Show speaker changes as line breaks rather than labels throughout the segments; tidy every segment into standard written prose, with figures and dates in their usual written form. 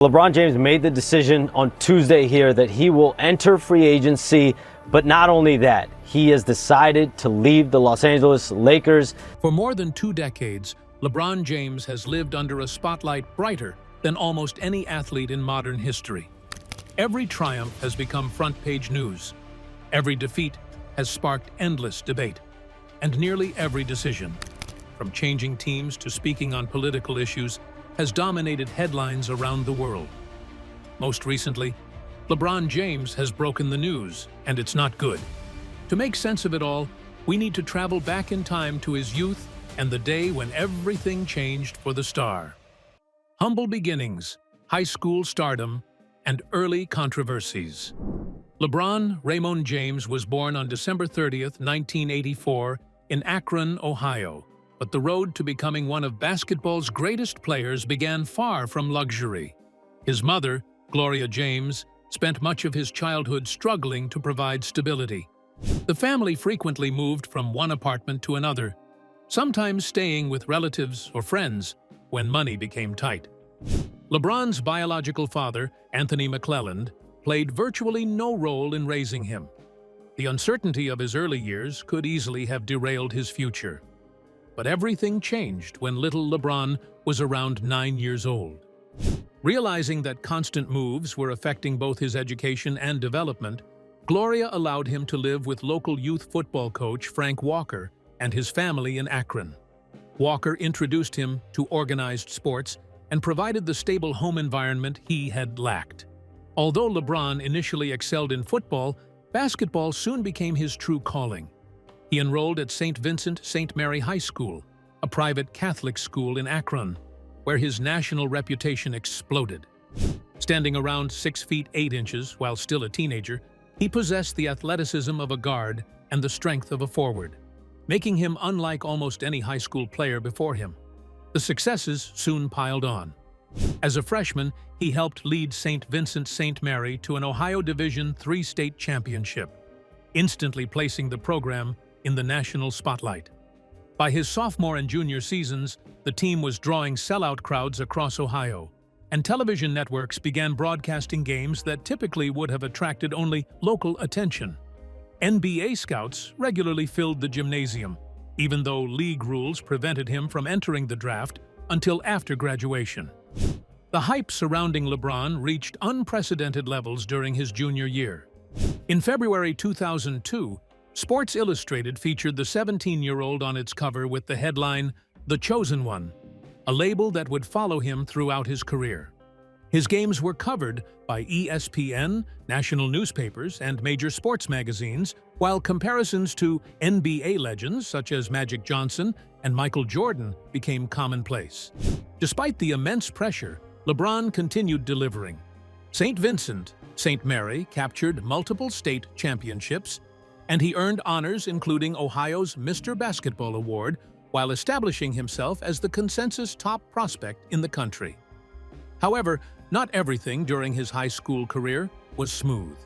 LeBron James made the decision on Tuesday here that he will enter free agency, but not only that, he has decided to leave the Los Angeles Lakers.
For more than 2 decades, LeBron James has lived under a spotlight brighter than almost any athlete in modern history. Every triumph has become front-page news. Every defeat has sparked endless debate. And nearly every decision, from changing teams to speaking on political issues, has dominated headlines around the world. Most recently, LeBron James has broken the news, and it's not good. To make sense of it all, we need to travel back in time to his youth and the day when everything changed for the star. Humble beginnings, high school stardom, and early controversies. LeBron Raymond James was born on December 30th, 1984, in Akron, Ohio. But the road to becoming one of basketball's greatest players began far from luxury. His mother, Gloria James, spent much of his childhood struggling to provide stability. The family frequently moved from one apartment to another, sometimes staying with relatives or friends when money became tight. LeBron's biological father, Anthony McClelland, played virtually no role in raising him. The uncertainty of his early years could easily have derailed his future. But everything changed when little LeBron was around 9 years old. Realizing that constant moves were affecting both his education and development, Gloria allowed him to live with local youth football coach Frank Walker and his family in Akron. Walker introduced him to organized sports and provided the stable home environment he had lacked. Although LeBron initially excelled in football, basketball soon became his true calling. He enrolled at St. Vincent St. Mary High School, a private Catholic school in Akron, where his national reputation exploded. Standing around 6 feet 8 inches while still a teenager, he possessed the athleticism of a guard and the strength of a forward, making him unlike almost any high school player before him. The successes soon piled on. As a freshman, he helped lead St. Vincent St. Mary to an Ohio Division III state championship, instantly placing the program in the national spotlight. By his sophomore and junior seasons, the team was drawing sellout crowds across Ohio, and television networks began broadcasting games that typically would have attracted only local attention. NBA scouts regularly filled the gymnasium, even though league rules prevented him from entering the draft until after graduation. The hype surrounding LeBron reached unprecedented levels during his junior year. In February 2002, Sports Illustrated featured the 17-year-old on its cover with the headline, "The Chosen One," a label that would follow him throughout his career. His games were covered by ESPN, national newspapers, and major sports magazines, while comparisons to NBA legends such as Magic Johnson and Michael Jordan became commonplace. Despite the immense pressure, LeBron continued delivering. St. Vincent St. Mary captured multiple state championships, and he earned honors including Ohio's Mr. Basketball Award while establishing himself as the consensus top prospect in the country. However, not everything during his high school career was smooth.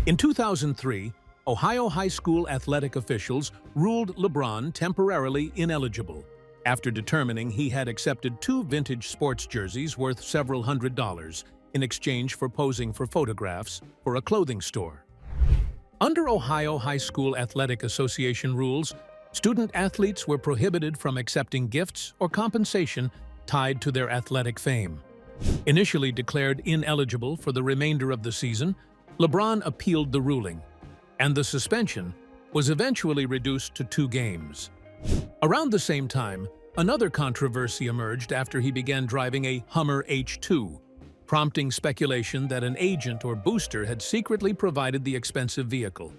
In 2003, Ohio high school athletic officials ruled LeBron temporarily ineligible after determining he had accepted 2 vintage sports jerseys worth several $100s in exchange for posing for photographs for a clothing store. Under Ohio High School Athletic Association rules, student athletes were prohibited from accepting gifts or compensation tied to their athletic fame. Initially declared ineligible for the remainder of the season, LeBron appealed the ruling, and the suspension was eventually reduced to 2 games. Around the same time, another controversy emerged after he began driving a Hummer H2, prompting speculation that an agent or booster had secretly provided the expensive vehicle.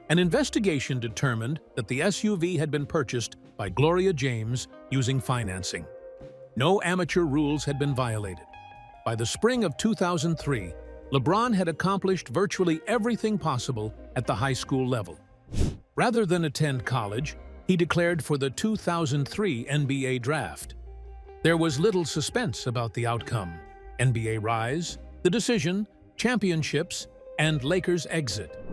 An investigation determined that the SUV had been purchased by Gloria James using financing. No amateur rules had been violated. By the spring of 2003, LeBron had accomplished virtually everything possible at the high school level. Rather than attend college, he declared for the 2003 NBA draft. There was little suspense about the outcome: NBA rise, the decision, championships, and Lakers exit.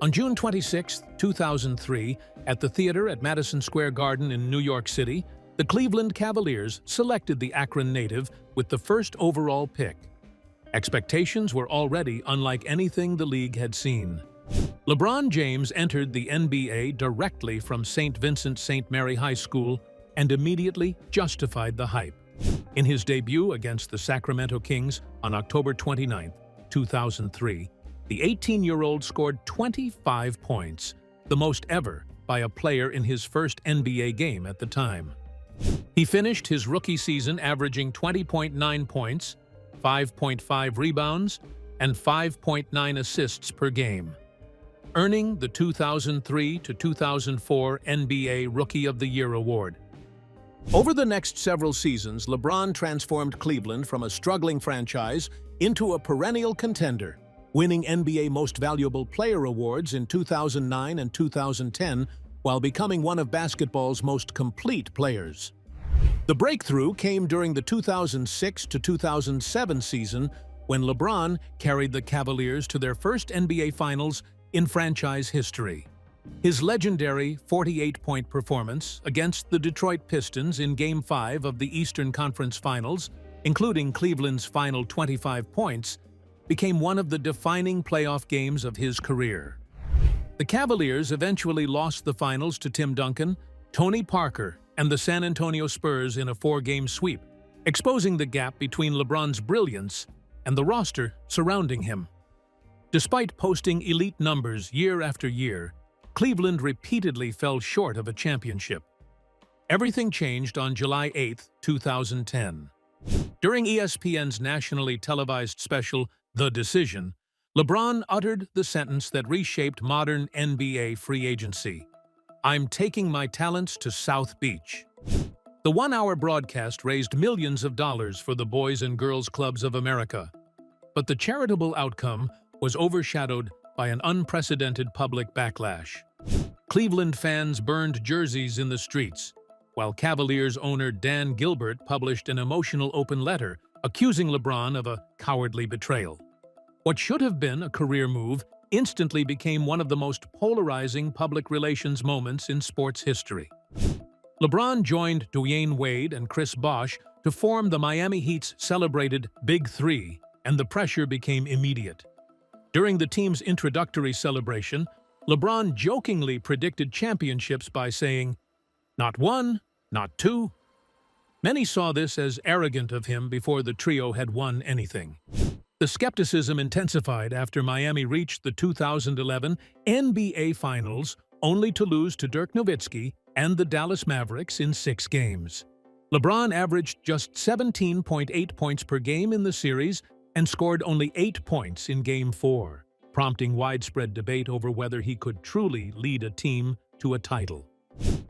On June 26, 2003, at the theater at Madison Square Garden in New York City, the Cleveland Cavaliers selected the Akron native with the first overall pick, Expectations were already unlike anything the league had seen. LeBron James entered the NBA directly from St. Vincent St. Mary High School and immediately justified the hype. In his debut against the Sacramento Kings on October 29, 2003, the 18-year-old scored 25 points, the most ever by a player in his first NBA game at the time. He finished his rookie season averaging 20.9 points, 5.5 rebounds, and 5.9 assists per game, earning the 2003 to 2004 NBA Rookie of the Year award. Over the next several seasons, LeBron transformed Cleveland from a struggling franchise into a perennial contender, winning NBA Most Valuable Player awards in 2009 and 2010 while becoming one of basketball's most complete players. The breakthrough came during the 2006 to 2007 season when LeBron carried the Cavaliers to their first NBA Finals in franchise history. His legendary 48-point performance against the Detroit Pistons in Game 5 of the Eastern Conference Finals, including Cleveland's final 25 points, became one of the defining playoff games of his career. The Cavaliers eventually lost the finals to Tim Duncan, Tony Parker, and the San Antonio Spurs in a 4-game sweep, exposing the gap between LeBron's brilliance and the roster surrounding him. Despite posting elite numbers year after year, Cleveland repeatedly fell short of a championship. Everything changed on July 8, 2010. During ESPN's nationally televised special, The Decision, LeBron uttered the sentence that reshaped modern NBA free agency: "I'm taking my talents to South Beach." The one-hour broadcast raised millions of dollars for the Boys and Girls Clubs of America, but the charitable outcome was overshadowed by an unprecedented public backlash. Cleveland fans burned jerseys in the streets, while Cavaliers owner Dan Gilbert published an emotional open letter accusing LeBron of a cowardly betrayal. What should have been a career move instantly became one of the most polarizing public relations moments in sports history. LeBron joined Dwyane Wade and Chris Bosh to form the Miami Heat's celebrated Big Three, and the pressure became immediate. During the team's introductory celebration, LeBron jokingly predicted championships by saying, "Not one, not two." Many saw this as arrogant of him before the trio had won anything. The skepticism intensified after Miami reached the 2011 NBA Finals, only to lose to Dirk Nowitzki and the Dallas Mavericks in 6 games. LeBron averaged just 17.8 points per game in the series and scored only 8 points in Game 4, prompting widespread debate over whether he could truly lead a team to a title.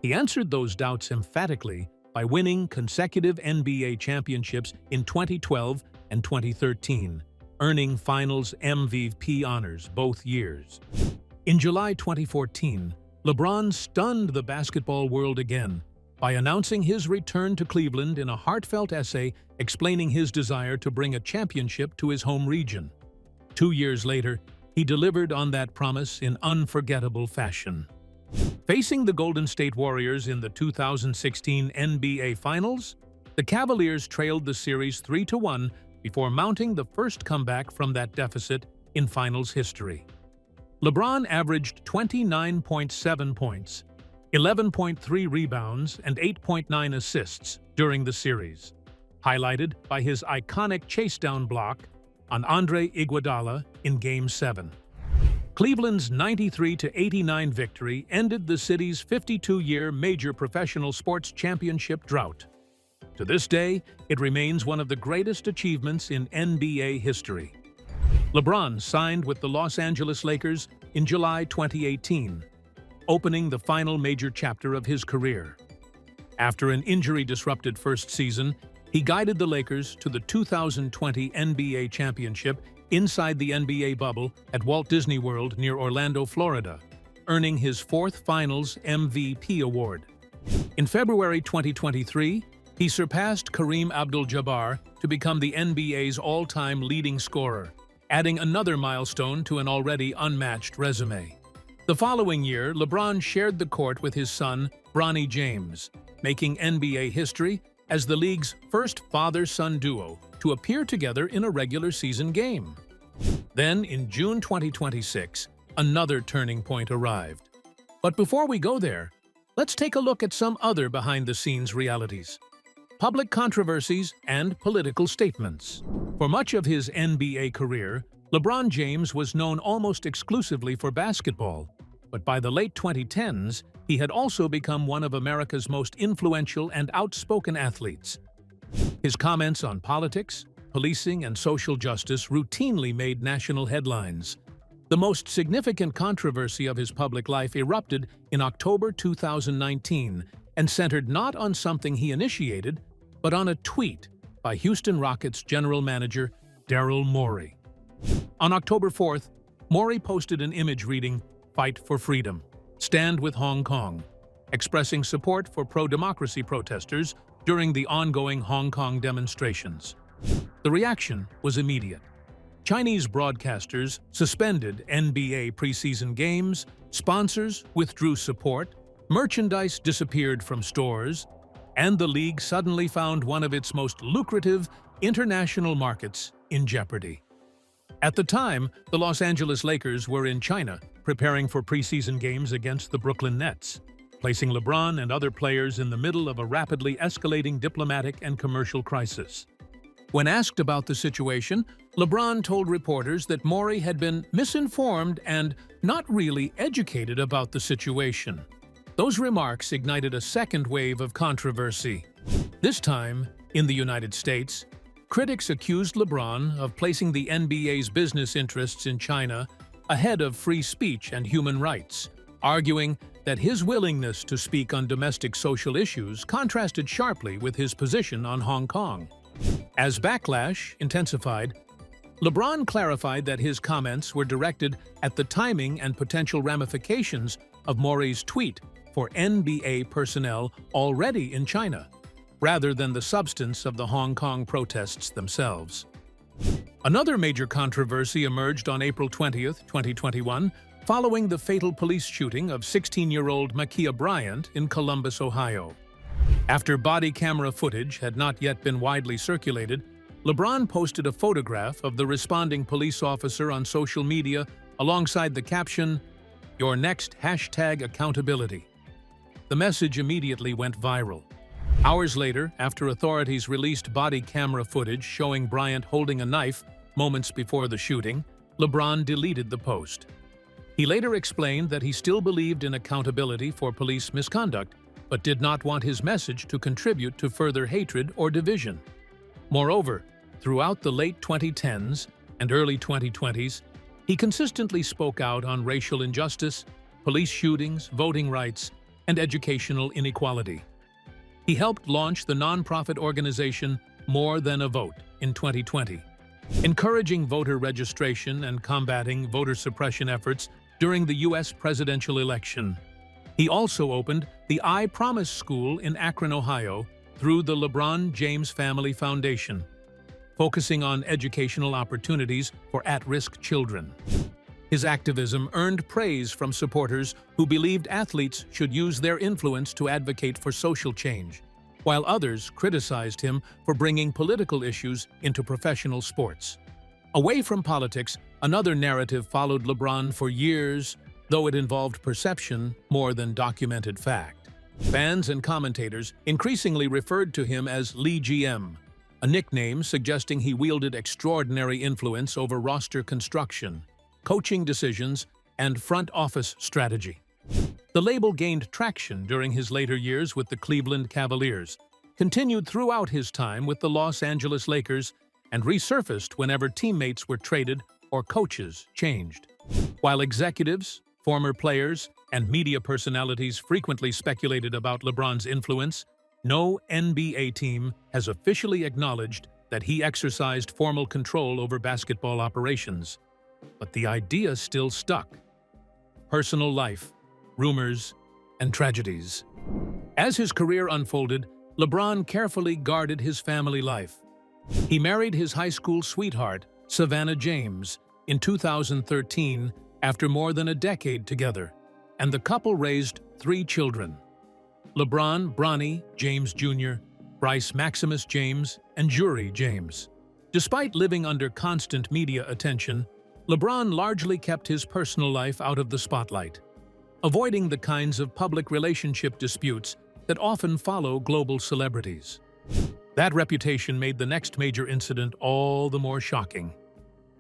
He answered those doubts emphatically by winning consecutive NBA championships in 2012 and 2013, earning Finals MVP honors both years. In July 2014, LeBron stunned the basketball world again by announcing his return to Cleveland in a heartfelt essay explaining his desire to bring a championship to his home region. 2 years later, he delivered on that promise in unforgettable fashion. Facing the Golden State Warriors in the 2016 NBA Finals, the Cavaliers trailed the series 3-1 before mounting the first comeback from that deficit in Finals history. LeBron averaged 29.7 points, 11.3 rebounds, and 8.9 assists during the series, highlighted by his iconic chase-down block on Andre Iguodala in Game 7. Cleveland's 93-89 victory ended the city's 52-year major professional sports championship drought. To this day, it remains one of the greatest achievements in NBA history. LeBron signed with the Los Angeles Lakers in July 2018, opening the final major chapter of his career. After an injury-disrupted first season, he guided the Lakers to the 2020 NBA championship inside the NBA bubble at Walt Disney World near Orlando, Florida, earning his 4th Finals MVP award. In February 2023, he surpassed Kareem Abdul-Jabbar to become the NBA's all-time leading scorer, adding another milestone to an already unmatched resume. The following year, LeBron shared the court with his son, LeBron James, making NBA history as the league's first father-son duo to appear together in a regular season game. Then, in June 2026, another turning point arrived. But before we go there, let's take a look at some other behind-the-scenes realities: public controversies and political statements. For much of his NBA career, LeBron James was known almost exclusively for basketball, but by the late 2010s, he had also become one of America's most influential and outspoken athletes. His comments on politics, policing, and social justice routinely made national headlines. The most significant controversy of his public life erupted in October 2019 and centered not on something he initiated, but on a tweet by Houston Rockets general manager Daryl Morey. On October 4th, Morey posted an image reading, "Fight for Freedom. Stand with Hong Kong," expressing support for pro-democracy protesters during the ongoing Hong Kong demonstrations. The reaction was immediate. Chinese broadcasters suspended NBA preseason games, sponsors withdrew support, merchandise disappeared from stores, and the league suddenly found one of its most lucrative international markets in jeopardy. At the time, the Los Angeles Lakers were in China, preparing for preseason games against the Brooklyn Nets, placing LeBron and other players in the middle of a rapidly escalating diplomatic and commercial crisis. When asked about the situation, LeBron told reporters that Morey had been misinformed and not really educated about the situation. Those remarks ignited a second wave of controversy. This time, in the United States, critics accused LeBron of placing the NBA's business interests in China ahead of free speech and human rights, arguing that his willingness to speak on domestic social issues contrasted sharply with his position on Hong Kong. As backlash intensified, LeBron clarified that his comments were directed at the timing and potential ramifications of Morey's tweet for NBA personnel already in China, rather than the substance of the Hong Kong protests themselves. Another major controversy emerged on April 20, 2021, following the fatal police shooting of 16-year-old Ma'Khia Bryant in Columbus, Ohio. After body camera footage had not yet been widely circulated, LeBron posted a photograph of the responding police officer on social media alongside the caption, "Your next #accountability." The message immediately went viral. Hours later, after authorities released body camera footage showing Bryant holding a knife moments before the shooting, LeBron deleted the post. He later explained that he still believed in accountability for police misconduct, but did not want his message to contribute to further hatred or division. Moreover, throughout the late 2010s and early 2020s, he consistently spoke out on racial injustice, police shootings, voting rights, and educational inequality. He helped launch the nonprofit organization More Than a Vote in 2020, encouraging voter registration and combating voter suppression efforts during the U.S. presidential election. He also opened the I Promise School in Akron, Ohio, through the LeBron James Family Foundation, focusing on educational opportunities for at-risk children. His activism earned praise from supporters who believed athletes should use their influence to advocate for social change, while others criticized him for bringing political issues into professional sports. Away from politics, another narrative followed LeBron for years, though it involved perception more than documented fact. Fans and commentators increasingly referred to him as Lee GM, a nickname suggesting he wielded extraordinary influence over roster construction, coaching decisions, and front office strategy. The label gained traction during his later years with the Cleveland Cavaliers, continued throughout his time with the Los Angeles Lakers, and resurfaced whenever teammates were traded or coaches changed. While executives, former players, and media personalities frequently speculated about LeBron's influence, no NBA team has officially acknowledged that he exercised formal control over basketball operations. But the idea still stuck. Personal life, rumors, and tragedies. As his career unfolded, LeBron carefully guarded his family life. He married his high school sweetheart, Savannah James, in 2013 after more than a decade together, and the couple raised 3 children: LeBron Bronny James Jr., Bryce Maximus James, and Juri James. Despite living under constant media attention, LeBron largely kept his personal life out of the spotlight, avoiding the kinds of public relationship disputes that often follow global celebrities. That reputation made the next major incident all the more shocking.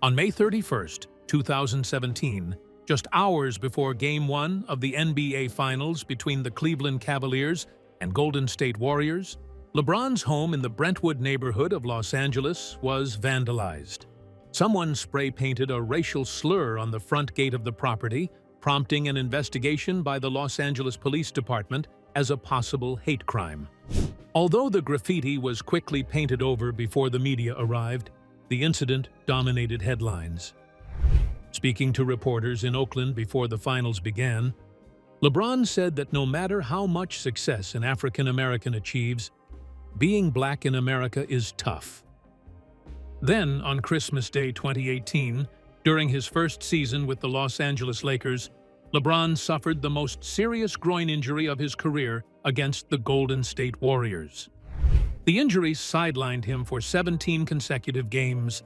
On May 31, 2017, just hours before Game 1 of the NBA Finals between the Cleveland Cavaliers and Golden State Warriors, LeBron's home in the Brentwood neighborhood of Los Angeles was vandalized. Someone spray-painted a racial slur on the front gate of the property, prompting an investigation by the Los Angeles Police Department as a possible hate crime. Although the graffiti was quickly painted over before the media arrived, the incident dominated headlines. Speaking to reporters in Oakland before the finals began, LeBron said that no matter how much success an African American achieves, being black in America is tough. Then, on Christmas Day 2018, during his first season with the Los Angeles Lakers, LeBron suffered the most serious groin injury of his career against the Golden State Warriors. The injury sidelined him for 17 consecutive games,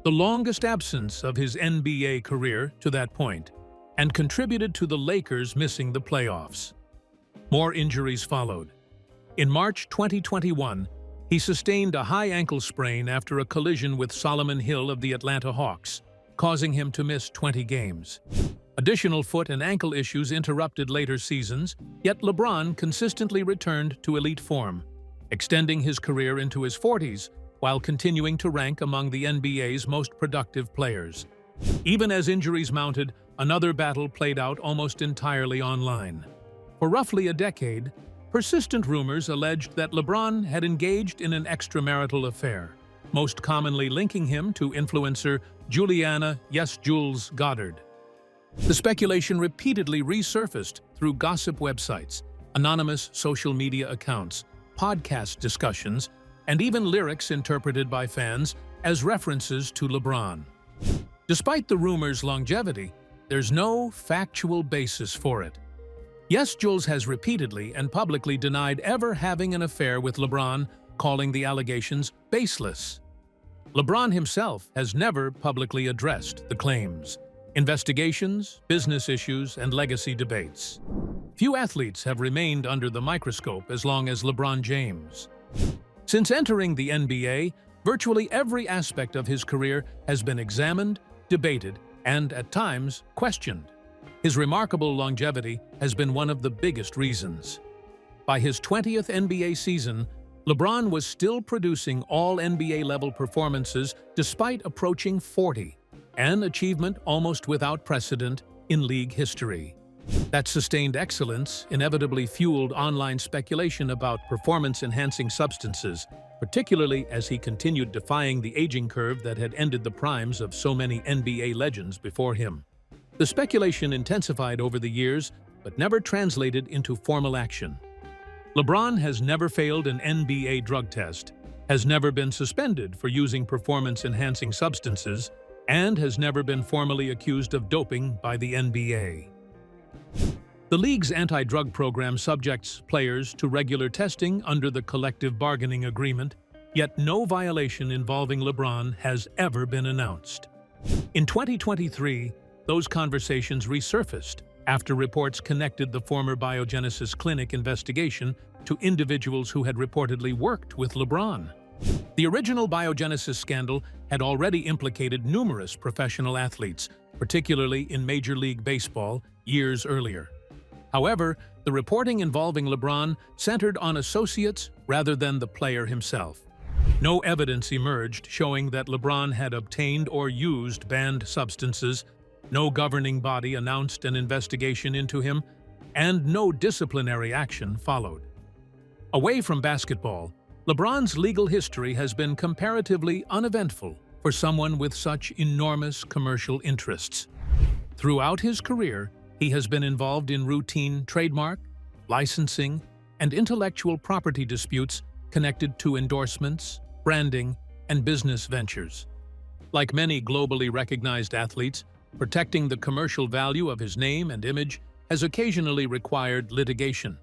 the longest absence of his NBA career to that point, and contributed to the Lakers missing the playoffs. More injuries followed. In March 2021, he sustained a high ankle sprain after a collision with Solomon Hill of the Atlanta Hawks, causing him to miss 20 games. Additional foot and ankle issues interrupted later seasons, yet LeBron consistently returned to elite form, extending his career into his 40s while continuing to rank among the NBA's most productive players. Even as injuries mounted, another battle played out almost entirely online. For roughly a decade, persistent rumors alleged that LeBron had engaged in an extramarital affair, most commonly linking him to influencer Juliana "Yes Jules" Goddard. The speculation repeatedly resurfaced through gossip websites, anonymous social media accounts, podcast discussions, and even lyrics interpreted by fans as references to LeBron. Despite the rumor's longevity, there's no factual basis for it. Yes Jules has repeatedly and publicly denied ever having an affair with LeBron, calling the allegations baseless. LeBron himself has never publicly addressed the claims. Investigations, business issues, and legacy debates. Few athletes have remained under the microscope as long as LeBron James. Since entering the NBA, virtually every aspect of his career has been examined, debated, and, at times, questioned. His remarkable longevity has been one of the biggest reasons. By his 20th NBA season, LeBron was still producing all NBA-level performances despite approaching 40, an achievement almost without precedent in league history. That sustained excellence inevitably fueled online speculation about performance-enhancing substances, particularly as he continued defying the aging curve that had ended the primes of so many NBA legends before him. The speculation intensified over the years, but never translated into formal action. LeBron has never failed an NBA drug test, has never been suspended for using performance-enhancing substances, and has never been formally accused of doping by the NBA. The league's anti-drug program subjects players to regular testing under the collective bargaining agreement, yet no violation involving LeBron has ever been announced. In 2023, those conversations resurfaced after reports connected the former Biogenesis Clinic investigation to individuals who had reportedly worked with LeBron. The original Biogenesis scandal had already implicated numerous professional athletes, particularly in Major League Baseball, years earlier. However, the reporting involving LeBron centered on associates rather than the player himself. No evidence emerged showing that LeBron had obtained or used banned substances, no governing body announced an investigation into him, and no disciplinary action followed. Away from basketball, LeBron's legal history has been comparatively uneventful for someone with such enormous commercial interests. Throughout his career, he has been involved in routine trademark, licensing, and intellectual property disputes connected to endorsements, branding, and business ventures. Like many globally recognized athletes, protecting the commercial value of his name and image has occasionally required litigation.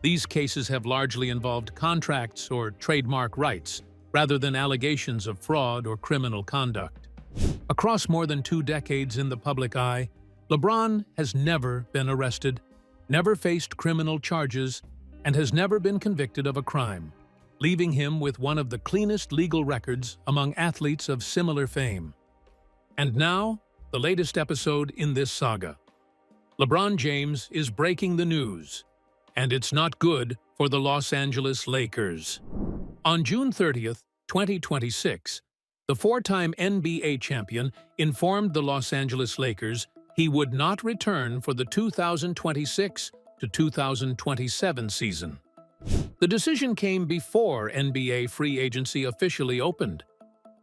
These cases have largely involved contracts or trademark rights, rather than allegations of fraud or criminal conduct. Across more than 2 decades in the public eye, LeBron has never been arrested, never faced criminal charges, and has never been convicted of a crime, leaving him with one of the cleanest legal records among athletes of similar fame. And now, the latest episode in this saga. LeBron James is breaking the news, and it's not good for the Los Angeles Lakers. On June 30th, 2026, the 4-time NBA champion informed the Los Angeles Lakers he would not return for the 2026 to 2027 season. The decision came before NBA free agency officially opened,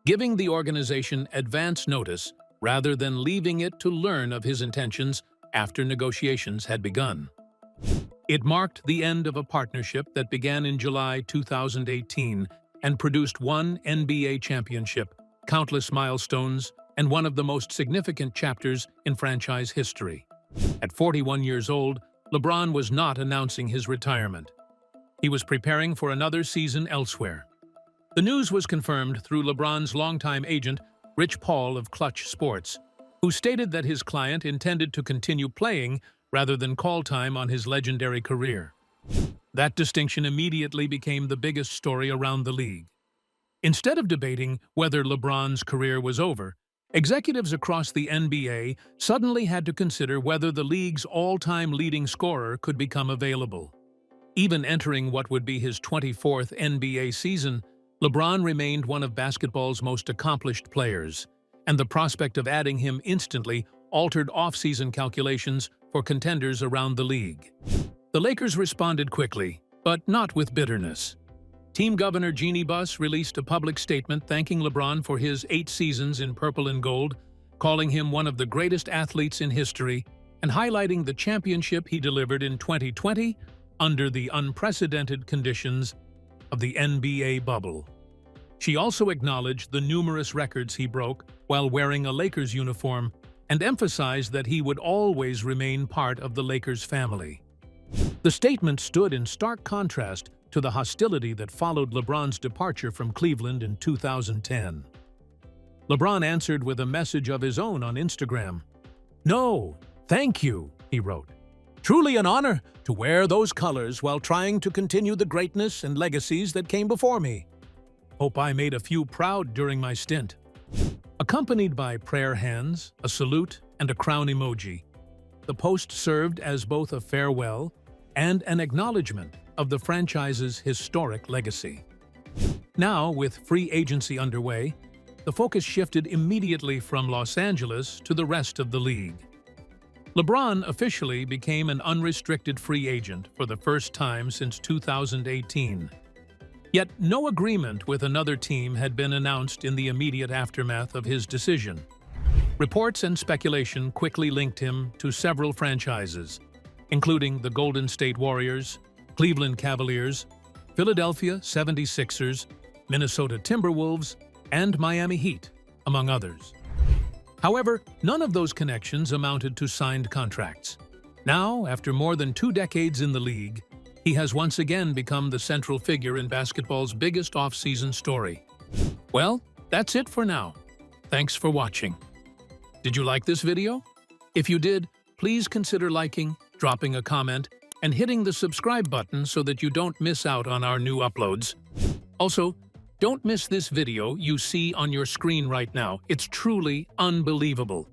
giving the organization advance notice rather than leaving it to learn of his intentions after negotiations had begun. It marked the end of a partnership that began in July 2018 and produced one NBA championship, countless milestones, and one of the most significant chapters in franchise history. At 41 years old, LeBron was not announcing his retirement. He was preparing for another season elsewhere. The news was confirmed through LeBron's longtime agent, Rich Paul of Clutch Sports, who stated that his client intended to continue playing rather than call time on his legendary career. That distinction immediately became the biggest story around the league. Instead of debating whether LeBron's career was over, executives across the NBA suddenly had to consider whether the league's all-time leading scorer could become available. Even entering what would be his 24th NBA season, LeBron remained one of basketball's most accomplished players, and the prospect of adding him instantly altered off-season calculations for contenders around the league. The Lakers responded quickly, but not with bitterness. Team Governor Jeannie Buss released a public statement thanking LeBron for his 8 seasons in purple and gold, calling him one of the greatest athletes in history, and highlighting the championship he delivered in 2020 under the unprecedented conditions of the NBA bubble. She also acknowledged the numerous records he broke while wearing a Lakers uniform and emphasized that he would always remain part of the Lakers family. The statement stood in stark contrast to the hostility that followed LeBron's departure from Cleveland in 2010. LeBron answered with a message of his own on Instagram. "No, thank you," he wrote. "Truly an honor to wear those colors while trying to continue the greatness and legacies that came before me. Hope I made a few proud during my stint." Accompanied by prayer hands, a salute, and a crown emoji, the post served as both a farewell and an acknowledgement of the franchise's historic legacy. Now, with free agency underway, the focus shifted immediately from Los Angeles to the rest of the league. LeBron officially became an unrestricted free agent for the first time since 2018. Yet no agreement with another team had been announced in the immediate aftermath of his decision. Reports and speculation quickly linked him to several franchises, including the Golden State Warriors, Cleveland Cavaliers, Philadelphia 76ers, Minnesota Timberwolves, and Miami Heat, among others. However, none of those connections amounted to signed contracts. Now, after more than 2 decades in the league, he has once again become the central figure in basketball's biggest off-season story. Well, that's it for now. Thanks for watching. Did you like this video? If you did, please consider liking, dropping a comment, and hitting the subscribe button so that you don't miss out on our new uploads. Also, don't miss this video you see on your screen right now. It's truly unbelievable.